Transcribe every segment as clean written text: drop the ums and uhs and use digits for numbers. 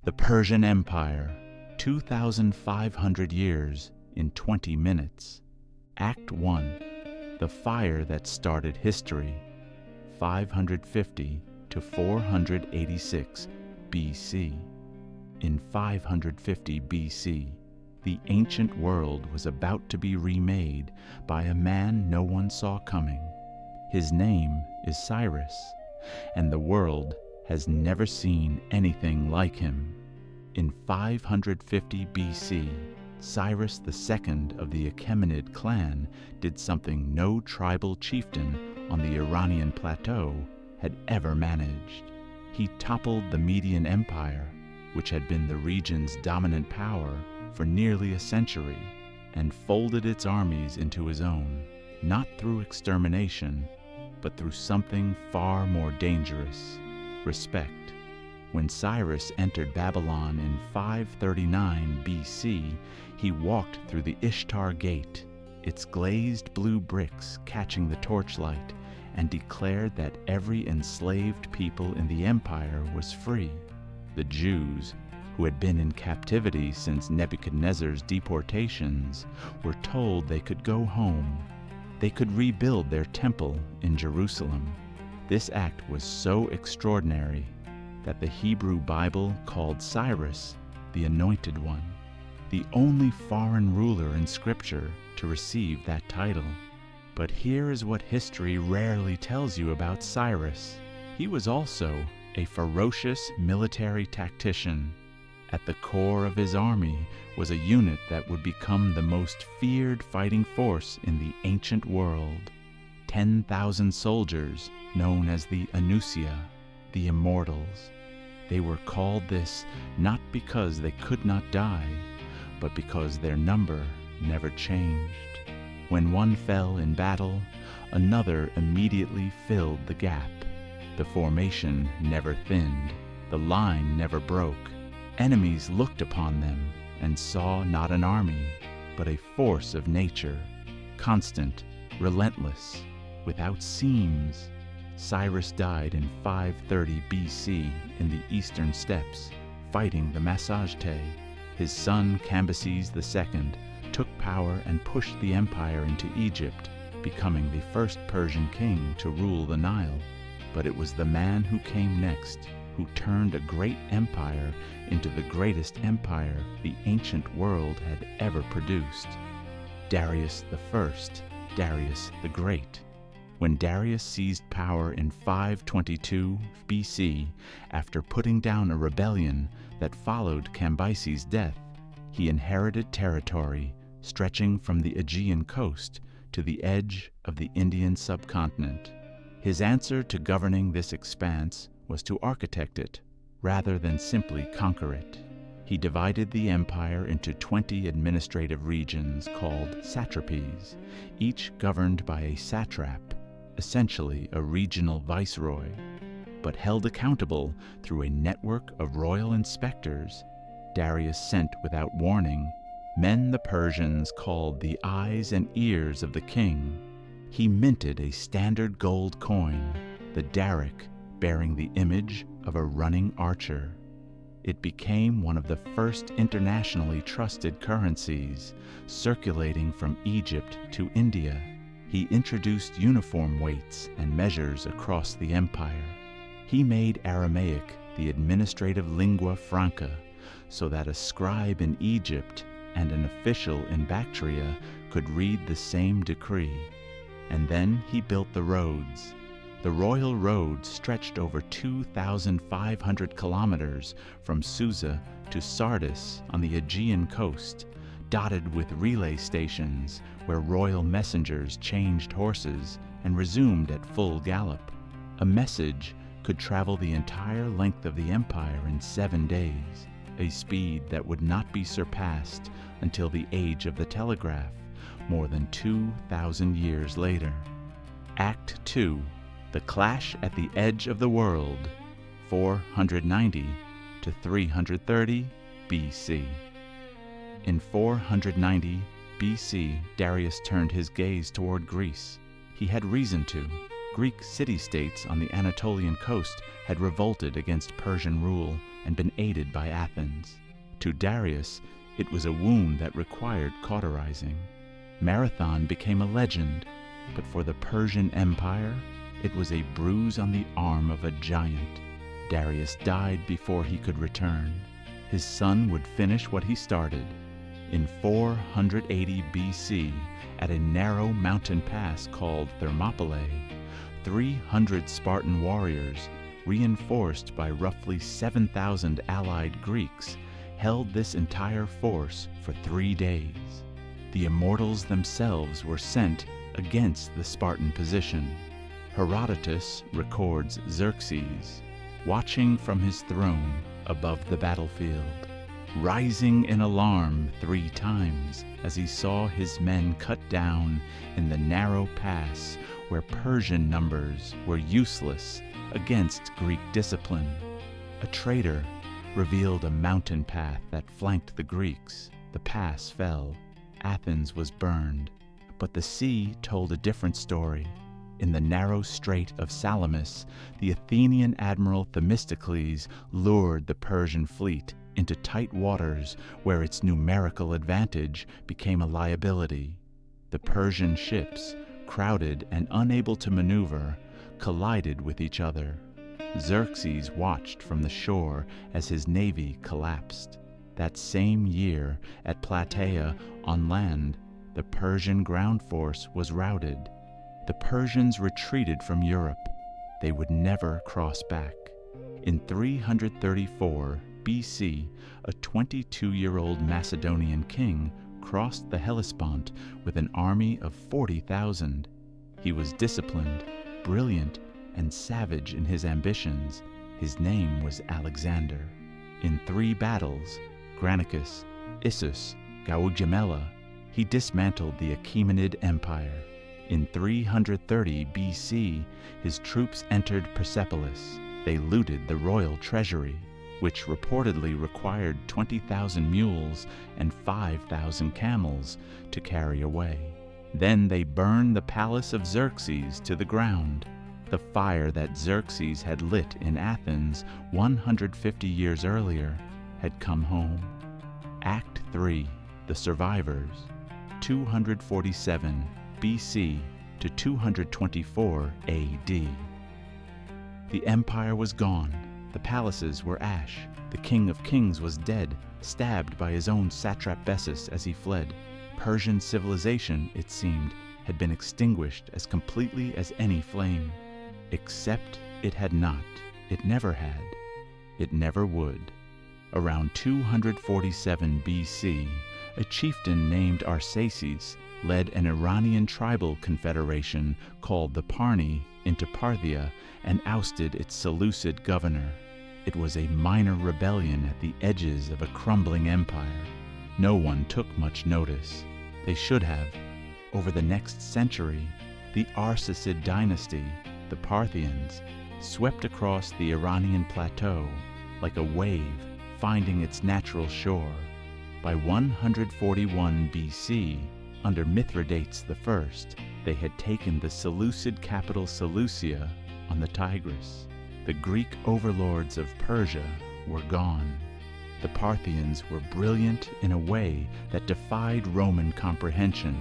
The Persian Empire, 2,500 years in 20 minutes. Act 1, the fire that started history, 550 to 486 BC. In 550 BC, the ancient world was about to be remade by a man no one saw coming. His name is Cyrus, and the world has never seen anything like him. In 550 BC, Cyrus II of the Achaemenid clan did something no tribal chieftain on the Iranian plateau had ever managed. He toppled the Median Empire, which had been the region's dominant power for nearly a century, and folded its armies into his own, not through extermination, but through something far more dangerous: respect. When Cyrus entered Babylon in 539 BC, he walked through the Ishtar Gate, its glazed blue bricks catching the torchlight, and declared that every enslaved people in the empire was free. The Jews, who had been in captivity since Nebuchadnezzar's deportations, were told they could go home. They could rebuild their temple in Jerusalem. This act was so extraordinary that the Hebrew Bible called Cyrus the Anointed One, the only foreign ruler in Scripture to receive that title. But here is what history rarely tells you about Cyrus. He was also a ferocious military tactician. At the core of his army was a unit that would become the most feared fighting force in the ancient world. 10,000 soldiers known as the Anusia, the Immortals. They were called this not because they could not die, but because their number never changed. When one fell in battle, another immediately filled the gap. The formation never thinned, the line never broke. Enemies looked upon them and saw not an army, but a force of nature, constant, relentless, without seams. Cyrus died in 530 BC in the eastern steppes, fighting the Massagetae. His son Cambyses II took power and pushed the empire into Egypt, becoming the first Persian king to rule the Nile. But it was the man who came next who turned a great empire into the greatest empire the ancient world had ever produced. Darius I, Darius the Great. When Darius seized power in 522 BC, after putting down a rebellion that followed Cambyses' death, he inherited territory stretching from the Aegean coast to the edge of the Indian subcontinent. His answer to governing this expanse was to architect it, rather than simply conquer it. He divided the empire into 20 administrative regions called satrapies, each governed by a satrap, essentially a regional viceroy, but held accountable through a network of royal inspectors. Darius sent without warning men the Persians called the eyes and ears of the king. He minted a standard gold coin, the daric, bearing the image of a running archer. It became one of the first internationally trusted currencies, circulating from Egypt to India. He introduced uniform weights and measures across the empire. He made Aramaic the administrative lingua franca, so that a scribe in Egypt and an official in Bactria could read the same decree. And then he built the roads. The royal road stretched over 2,500 kilometers from Susa to Sardis on the Aegean coast, dotted with relay stations where royal messengers changed horses and resumed at full gallop. A message could travel the entire length of the empire in 7 days, a speed that would not be surpassed until the age of the telegraph, more than 2,000 years later. Act 2. The Clash at the Edge of the World, 490 to 330 BC. In 490 BC, Darius turned his gaze toward Greece. He had reason to. Greek city-states on the Anatolian coast had revolted against Persian rule and been aided by Athens. To Darius, it was a wound that required cauterizing. Marathon became a legend, but for the Persian Empire, it was a bruise on the arm of a giant. Darius died before he could return. His son would finish what he started. In 480 BC, at a narrow mountain pass called Thermopylae, 300 Spartan warriors, reinforced by roughly 7,000 allied Greeks, held this entire force for 3 days. The Immortals themselves were sent against the Spartan position. Herodotus records Xerxes, watching from his throne above the battlefield, rising in alarm 3 times as he saw his men cut down in the narrow pass where Persian numbers were useless against Greek discipline. A traitor revealed a mountain path that flanked the Greeks. The pass fell. Athens was burned. But the sea told a different story. In the narrow strait of Salamis, the Athenian admiral Themistocles lured the Persian fleet into tight waters where its numerical advantage became a liability. The Persian ships, crowded and unable to maneuver, collided with each other. Xerxes watched from the shore as his navy collapsed. That same year, at Plataea on land, the Persian ground force was routed. The Persians retreated from Europe. They would never cross back. In 334 BC, a 22-year-old Macedonian king crossed the Hellespont with an army of 40,000. He was disciplined, brilliant, and savage in his ambitions. His name was Alexander. In 3 battles, Granicus, Issus, Gaugamela, he dismantled the Achaemenid Empire. In 330 BC, his troops entered Persepolis. They looted the royal treasury, which reportedly required 20,000 mules and 5,000 camels to carry away. Then they burned the palace of Xerxes to the ground. The fire that Xerxes had lit in Athens 150 years earlier had come home. Act 3, The Survivors, 247 BC to 224 AD. The empire was gone. The palaces were ash. The king of kings was dead, stabbed by his own satrap Bessus as he fled. Persian civilization, it seemed, had been extinguished as completely as any flame. Except it had not. It never had. It never would. Around 247 BC, a chieftain named Arsaces led an Iranian tribal confederation called the Parni into Parthia and ousted its Seleucid governor. It was a minor rebellion at the edges of a crumbling empire. No one took much notice. They should have. Over the next century, the Arsacid dynasty, the Parthians, swept across the Iranian plateau like a wave finding its natural shore. By 141 BC, under Mithridates I, they had taken the Seleucid capital Seleucia on the Tigris. The Greek overlords of Persia were gone. The Parthians were brilliant in a way that defied Roman comprehension.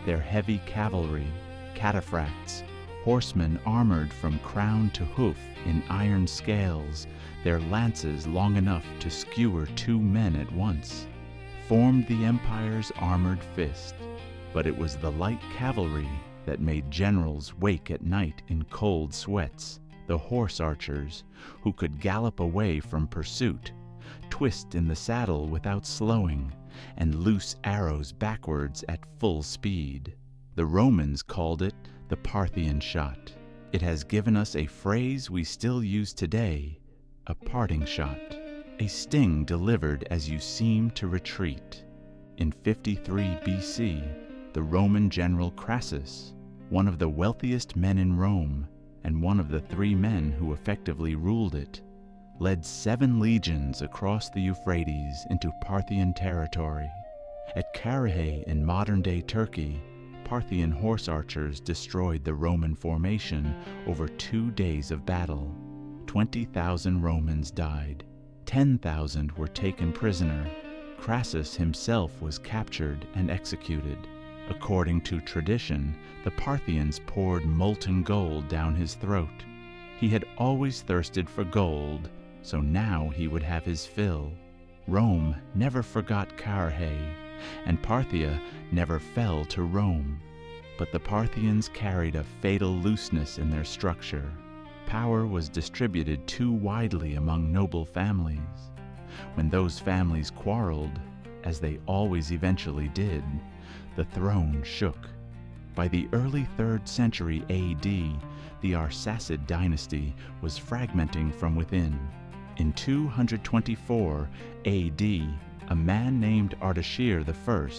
Their heavy cavalry, cataphracts, horsemen armored from crown to hoof in iron scales, their lances long enough to skewer 2 men at once, formed the empire's armored fist. But it was the light cavalry that made generals wake at night in cold sweats, the horse archers, who could gallop away from pursuit, twist in the saddle without slowing, and loose arrows backwards at full speed. The Romans called it the Parthian shot. It has given us a phrase we still use today, a parting shot, a sting delivered as you seem to retreat. In 53 BC, the Roman general Crassus, one of the wealthiest men in Rome, and one of the 3 men who effectively ruled it, led 7 legions across the Euphrates into Parthian territory. At Karahe in modern-day Turkey, Parthian horse archers destroyed the Roman formation over 2 days of battle. 20,000 Romans died. 10,000 were taken prisoner. Crassus himself was captured and executed. According to tradition, the Parthians poured molten gold down his throat. He had always thirsted for gold, so now he would have his fill. Rome never forgot Carrhae, and Parthia never fell to Rome. But the Parthians carried a fatal looseness in their structure. Power was distributed too widely among noble families. When those families quarreled, as they always eventually did, the throne shook. By the early 3rd century AD, the Arsacid dynasty was fragmenting from within. In 224 AD, a man named Ardashir I,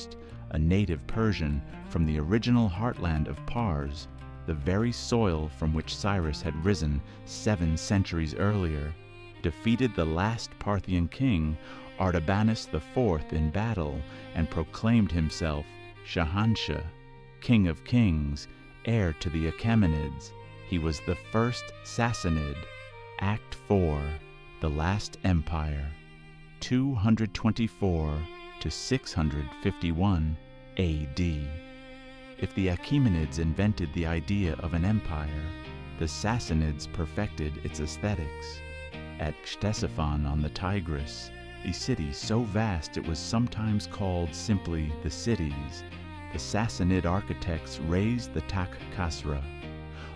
a native Persian from the original heartland of Pars, the very soil from which Cyrus had risen 7 centuries earlier, defeated the last Parthian king, Artabanus IV, in battle and proclaimed himself Shahanshah, King of Kings, heir to the Achaemenids. He was the first Sassanid. Act 4, The Last Empire, 224 to 651 AD. If the Achaemenids invented the idea of an empire, the Sassanids perfected its aesthetics. At Ctesiphon on the Tigris, a city so vast it was sometimes called simply the cities, the Sassanid architects raised the Tak Kasra,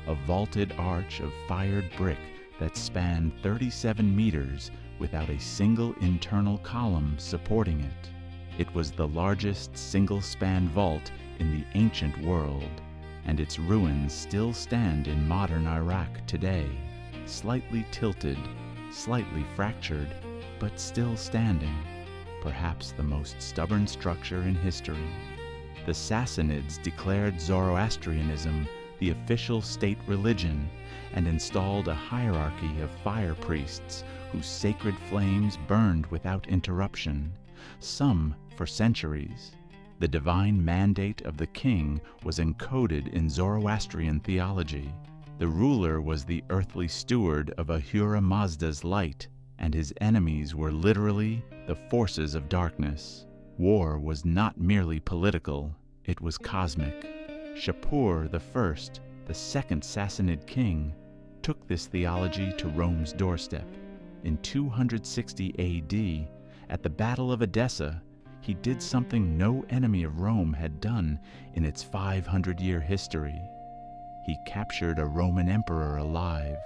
a vaulted arch of fired brick that spanned 37 meters without a single internal column supporting it. It was the largest single-span vault in the ancient world, and its ruins still stand in modern Iraq today, slightly tilted, slightly fractured, but still standing, perhaps the most stubborn structure in history. The Sassanids declared Zoroastrianism the official state religion and installed a hierarchy of fire priests whose sacred flames burned without interruption, some for centuries. The divine mandate of the king was encoded in Zoroastrian theology. The ruler was the earthly steward of Ahura Mazda's light, and his enemies were literally the forces of darkness. War was not merely political, it was cosmic. Shapur I, the second Sassanid king, took this theology to Rome's doorstep. In 260 AD, at the Battle of Edessa, he did something no enemy of Rome had done in its 500-year history. He captured a Roman emperor alive.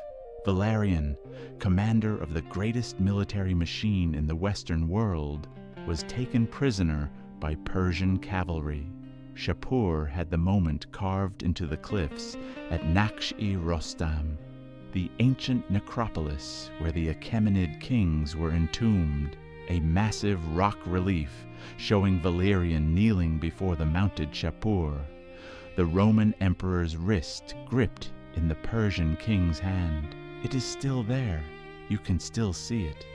Valerian, commander of the greatest military machine in the Western world, was taken prisoner by Persian cavalry. Shapur had the moment carved into the cliffs at Naksh-i-Rostam, the ancient necropolis where the Achaemenid kings were entombed, a massive rock relief showing Valerian kneeling before the mounted Shapur, the Roman emperor's wrist gripped in the Persian king's hand. It is still there. You can still see it.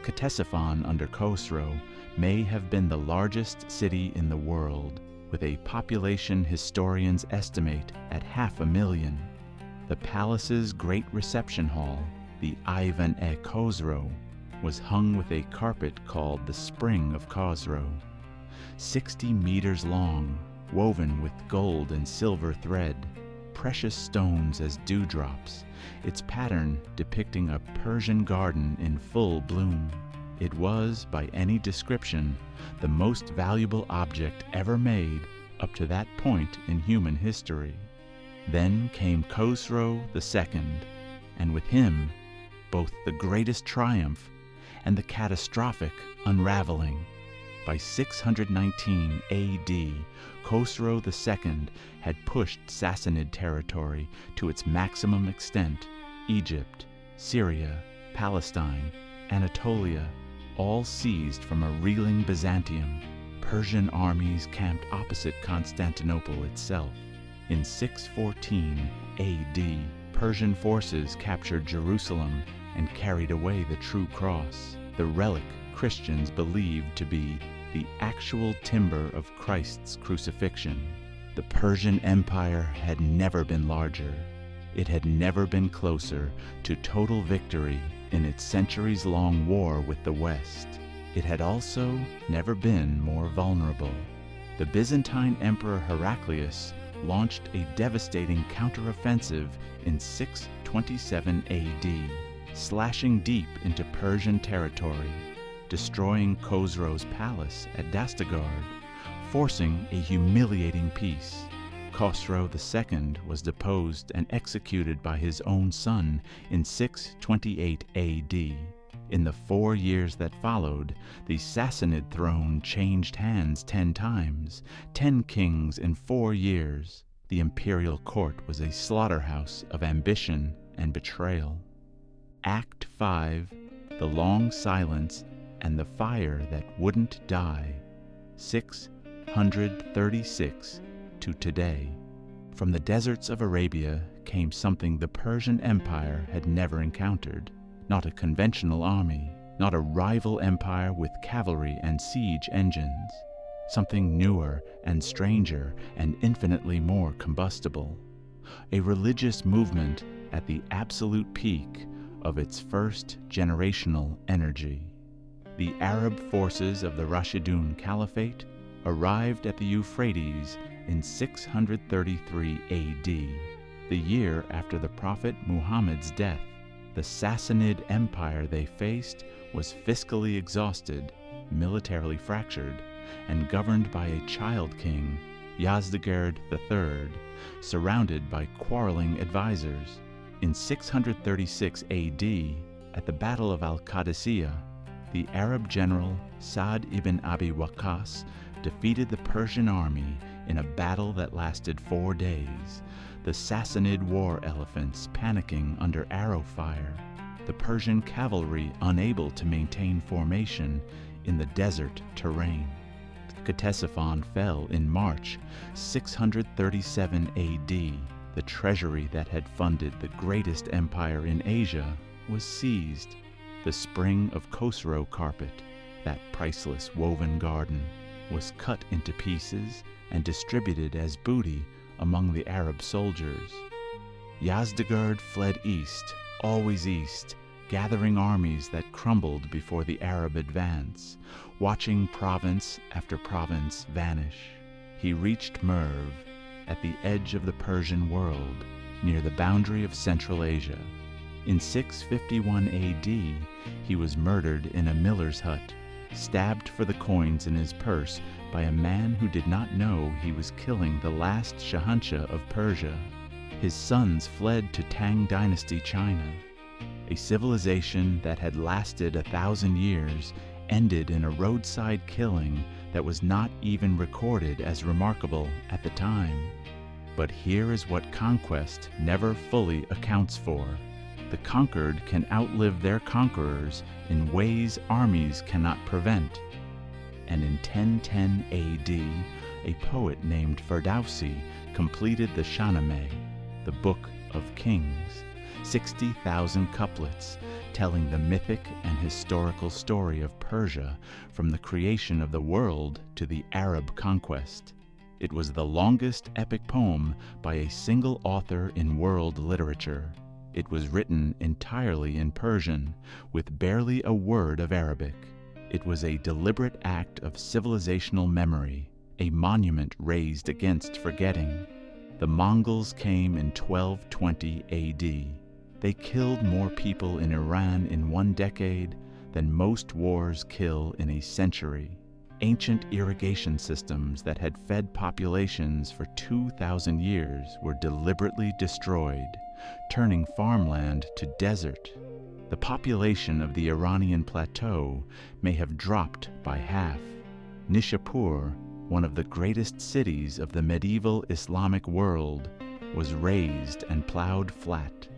Ctesiphon under Khosrow may have been the largest city in the world, with a population historians estimate at 500,000. The palace's great reception hall, the Ivan-e-Khosrow, was hung with a carpet called the Spring of Khosrow, 60 meters long, woven with gold and silver thread, precious stones as dewdrops, its pattern depicting a Persian garden in full bloom. It was, by any description, the most valuable object ever made up to that point in human history. Then came Khosrow II, and with him, both the greatest triumph and the catastrophic unraveling. By 619 AD, Khosrow II had pushed Sassanid territory to its maximum extent. Egypt, Syria, Palestine, Anatolia, all seized from a reeling Byzantium. Persian armies camped opposite Constantinople itself. In 614 AD, Persian forces captured Jerusalem and carried away the true cross, the relic Christians believed to be the actual timber of Christ's crucifixion. The Persian Empire had never been larger. It had never been closer to total victory in its centuries-long war with the West. It had also never been more vulnerable. The Byzantine Emperor Heraclius launched a devastating counteroffensive in 627 AD, slashing deep into Persian territory, destroying Khosrow's palace at Dastagard, forcing a humiliating peace. Khosrow II was deposed and executed by his own son in 628 AD. In the 4 years that followed, the Sassanid throne changed hands 10 times, 10 kings in 4 years. The imperial court was a slaughterhouse of ambition and betrayal. Act 5, The Long Silence and the Fire That Wouldn't Die, 636 to today. From the deserts of Arabia came something the Persian Empire had never encountered. Not a conventional army, not a rival empire with cavalry and siege engines. Something newer and stranger and infinitely more combustible. A religious movement at the absolute peak of its first generational energy. The Arab forces of the Rashidun Caliphate arrived at the Euphrates in 633 AD, the year after the Prophet Muhammad's death. The Sassanid Empire they faced was fiscally exhausted, militarily fractured, and governed by a child king, Yazdegerd III, surrounded by quarreling advisors. In 636 AD, at the Battle of Al-Qadisiyah, the Arab general Sa'd ibn Abi Waqqas defeated the Persian army in a battle that lasted 4 days, the Sassanid war elephants panicking under arrow fire, the Persian cavalry unable to maintain formation in the desert terrain. Ctesiphon fell in March 637 AD. The treasury that had funded the greatest empire in Asia was seized. The spring of Khosrow carpet, that priceless woven garden, was cut into pieces and distributed as booty among the Arab soldiers. Yazdegerd fled east, always east, gathering armies that crumbled before the Arab advance, watching province after province vanish. He reached Merv, at the edge of the Persian world, near the boundary of Central Asia. In 651 AD, he was murdered in a miller's hut, stabbed for the coins in his purse by a man who did not know he was killing the last Shahanshah of Persia. His sons fled to Tang Dynasty China. A civilization that had lasted 1,000 years ended in a roadside killing that was not even recorded as remarkable at the time. But here is what conquest never fully accounts for. The conquered can outlive their conquerors in ways armies cannot prevent. And in 1010 AD, a poet named Ferdowsi completed the Shahnameh, the Book of Kings, 60,000 couplets telling the mythic and historical story of Persia from the creation of the world to the Arab conquest. It was the longest epic poem by a single author in world literature. It was written entirely in Persian, with barely a word of Arabic. It was a deliberate act of civilizational memory, a monument raised against forgetting. The Mongols came in 1220 AD. They killed more people in Iran in 1 decade than most wars kill in a century. Ancient irrigation systems that had fed populations for 2,000 years were deliberately destroyed, turning farmland to desert. The population of the Iranian plateau may have dropped by half. Nishapur, one of the greatest cities of the medieval Islamic world, was razed and plowed flat.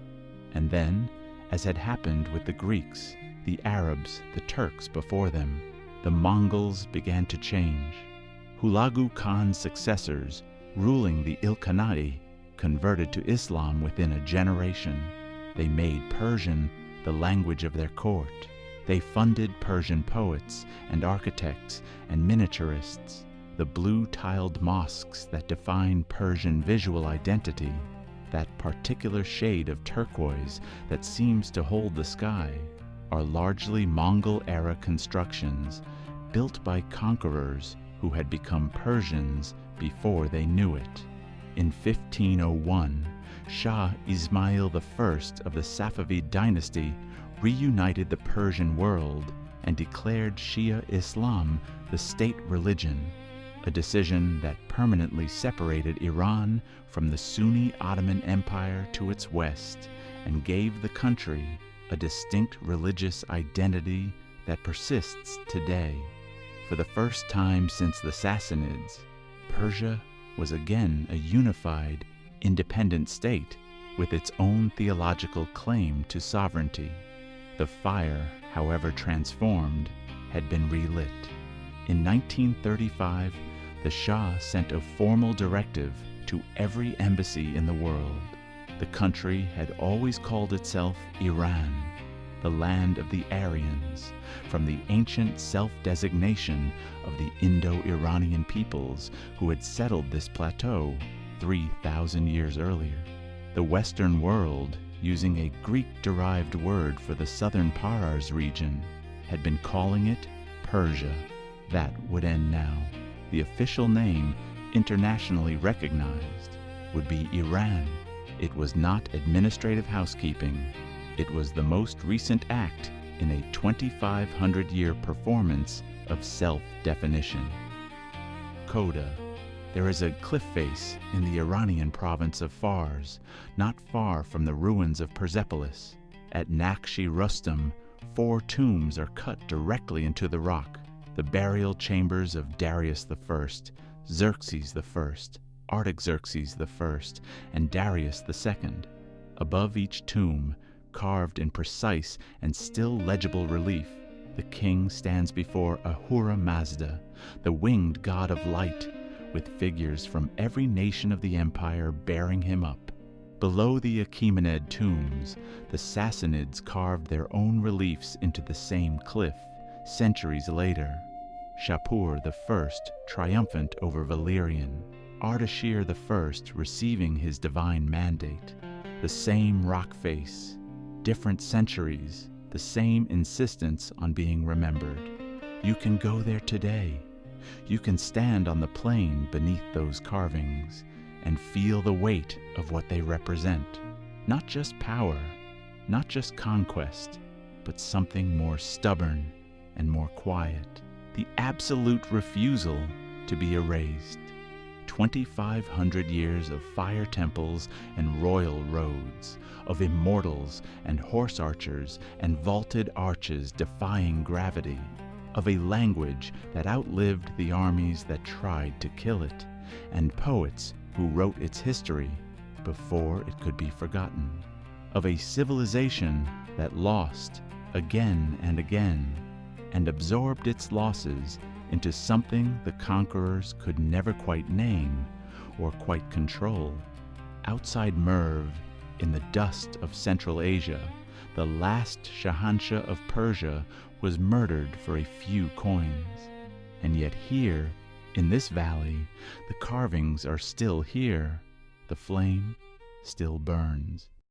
And then, as had happened with the Greeks, the Arabs, the Turks before them, the Mongols began to change. Hulagu Khan's successors, ruling the Ilkhanate, converted to Islam within a generation. They made Persian the language of their court. They funded Persian poets and architects and miniaturists. the blue-tiled mosques that define Persian visual identity, that particular shade of turquoise that seems to hold the sky, are largely Mongol-era constructions built by conquerors who had become Persians before they knew it. In 1501, Shah Ismail I of the Safavid dynasty reunited the Persian world and declared Shia Islam the state religion, a decision that permanently separated Iran from the Sunni Ottoman Empire to its west and gave the country a distinct religious identity that persists today. For the first time since the Sassanids, Persia was again a unified, independent state with its own theological claim to sovereignty. The fire, however transformed, had been relit. In 1935, the Shah sent a formal directive to every embassy in the world. The country had always called itself Iran, the land of the Aryans, from the ancient self-designation of the Indo-Iranian peoples who had settled this plateau 3,000 years earlier. The Western world, using a Greek-derived word for the southern Pars region, had been calling it Persia. That would end now. The official name, internationally recognized, would be Iran. It was not administrative housekeeping. It was the most recent act in a 2,500-year performance of self-definition. Coda. There is a cliff face in the Iranian province of Fars, not far from the ruins of Persepolis. At Nakshi Rustam, 4 tombs are cut directly into the rock, the burial chambers of Darius I, Xerxes I, Artaxerxes I, and Darius II. Above each tomb, carved in precise and still legible relief, the king stands before Ahura Mazda, the winged god of light, with figures from every nation of the empire bearing him up. Below the Achaemenid tombs, the Sassanids carved their own reliefs into the same cliff centuries later. Shapur I triumphant over Valerian, Ardashir I receiving his divine mandate. The same rock face, different centuries, the same insistence on being remembered. You can go there today. You can stand on the plain beneath those carvings and feel the weight of what they represent. Not just power, not just conquest, but something more stubborn and more quiet. The absolute refusal to be erased. 2,500 years of fire temples and royal roads, of immortals and horse archers and vaulted arches defying gravity, of a language that outlived the armies that tried to kill it, and poets who wrote its history before it could be forgotten, of a civilization that lost again and again, and absorbed its losses into something the conquerors could never quite name or quite control. Outside Merv, in the dust of Central Asia, the last Shahanshah of Persia was murdered for a few coins. And yet here, in this valley, the carvings are still here. The flame still burns.